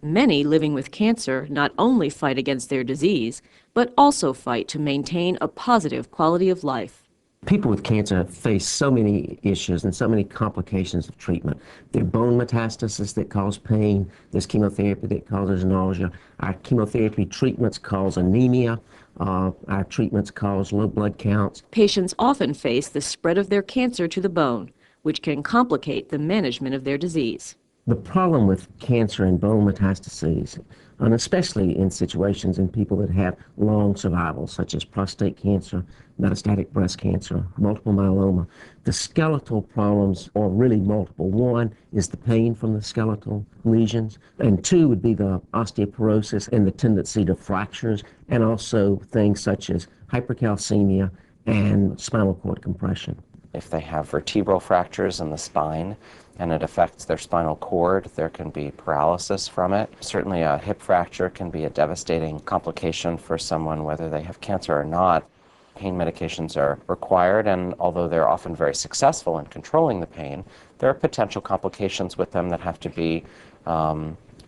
Many living with cancer not only fight against their disease, but also fight to maintain a positive quality of life. People with cancer face so many issues and so many complications of treatment. There are bone metastases that cause pain. There's chemotherapy that causes nausea. Our chemotherapy treatments cause anemia. Our treatments cause low blood counts. Patients often face the spread of their cancer to the bone, which can complicate the management of their disease. The problem with cancer and bone metastases, and especially in situations in people that have long survival, such as prostate cancer, metastatic breast cancer, multiple myeloma, the skeletal problems are really multiple. One is the pain from the skeletal lesions, and two would be the osteoporosis and the tendency to fractures, and also things such as hypercalcemia and spinal cord compression. If they have vertebral fractures in the spine and it affects their spinal cord, there can be paralysis from it. Certainly a hip fracture can be a devastating complication for someone, whether they have cancer or not. Pain medications are required, and although they're often very successful in controlling the pain, there are potential complications with them that have to be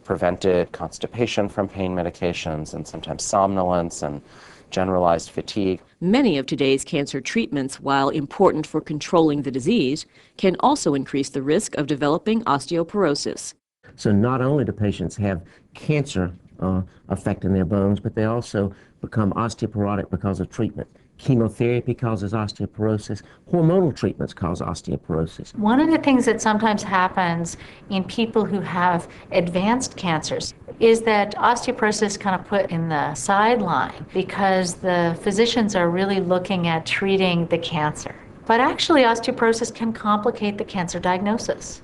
prevented: constipation from pain medications, and sometimes somnolence and generalized fatigue. Many of today's cancer treatments, while important for controlling the disease, can also increase the risk of developing osteoporosis. So not only do patients have cancer affecting their bones, but they also become osteoporotic because of treatment. Chemotherapy causes osteoporosis. Hormonal treatments cause osteoporosis. One of the things that sometimes happens in people who have advanced cancers is that osteoporosis is kind of put in the sideline because the physicians are really looking at treating the cancer. But actually, osteoporosis can complicate the cancer diagnosis.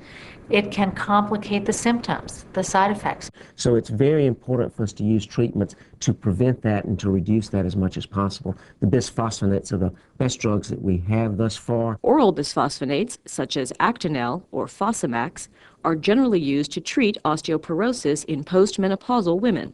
It can complicate the symptoms, the side effects. So it's very important for us to use treatments to prevent that and to reduce that as much as possible. The bisphosphonates are the best drugs that we have thus far. Oral bisphosphonates, such as Actonel or Fosamax, are generally used to treat osteoporosis in postmenopausal women.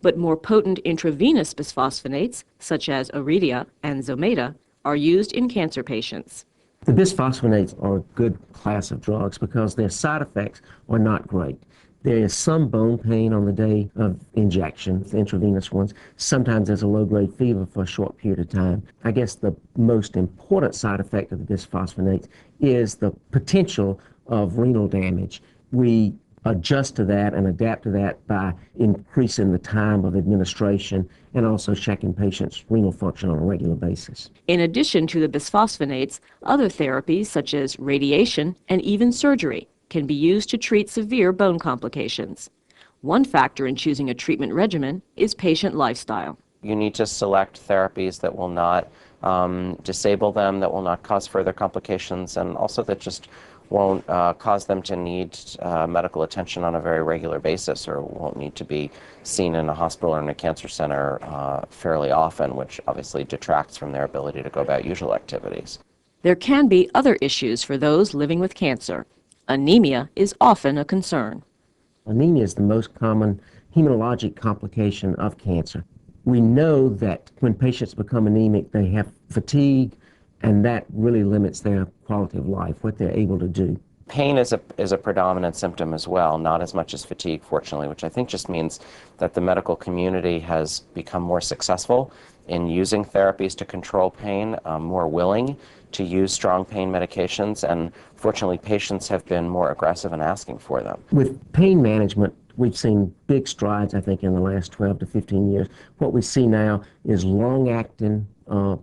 But more potent intravenous bisphosphonates, such as Aridia and Zometa, are used in cancer patients. The bisphosphonates are a good class of drugs because their side effects are not great. There is some bone pain on the day of injection, the intravenous ones. Sometimes there's a low-grade fever for a short period of time. I guess the most important side effect of the bisphosphonates is the potential of renal damage. We adjust to that and adapt to that by increasing the time of administration and also checking patients' renal function on a regular basis. In addition to the bisphosphonates, other therapies such as radiation and even surgery can be used to treat severe bone complications. One factor in choosing a treatment regimen is patient lifestyle. You need to select therapies that will not disable them, that will not cause further complications, and also that just won't cause them to need medical attention on a very regular basis, or won't need to be seen in a hospital or in a cancer center fairly often, which obviously detracts from their ability to go about usual activities. There can be other issues for those living with cancer. Anemia is often a concern. Anemia is the most common hematologic complication of cancer. We know that when patients become anemic, they have fatigue, and that really limits their quality of life, what they're able to do. Pain is a predominant symptom as well, not as much as fatigue, fortunately, which I think just means that the medical community has become more successful in using therapies to control pain, more willing to use strong pain medications, and fortunately patients have been more aggressive in asking for them. With pain management, we've seen big strides, I think, in the last 12 to 15 years. What we see now is long-acting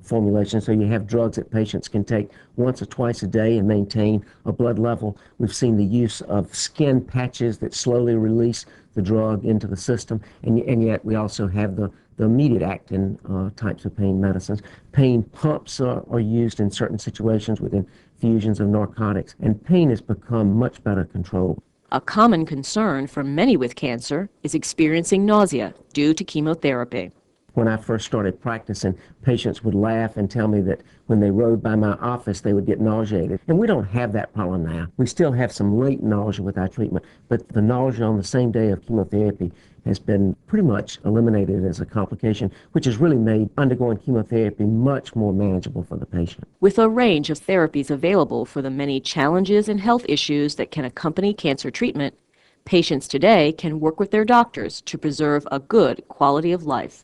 formulation, so you have drugs that patients can take once or twice a day and maintain a blood level. We've seen the use of skin patches that slowly release the drug into the system, and yet we also have the immediate acting types of pain medicines. Pain pumps are used in certain situations with infusions of narcotics, and pain has become much better controlled. A common concern for many with cancer is experiencing nausea due to chemotherapy. When I first started practicing, patients would laugh and tell me that when they rode by my office, they would get nauseated. And we don't have that problem now. We still have some latent nausea with our treatment, but the nausea on the same day of chemotherapy has been pretty much eliminated as a complication, which has really made undergoing chemotherapy much more manageable for the patient. With a range of therapies available for the many challenges and health issues that can accompany cancer treatment, Patients today can work with their doctors to preserve a good quality of life.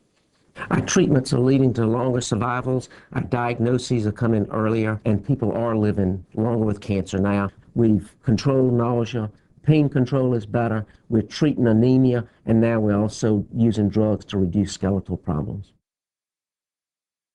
Our treatments are leading to longer survivals, our diagnoses are coming earlier, and people are living longer with cancer now. We've controlled nausea, pain control is better, we're treating anemia, and now we're also using drugs to reduce skeletal problems.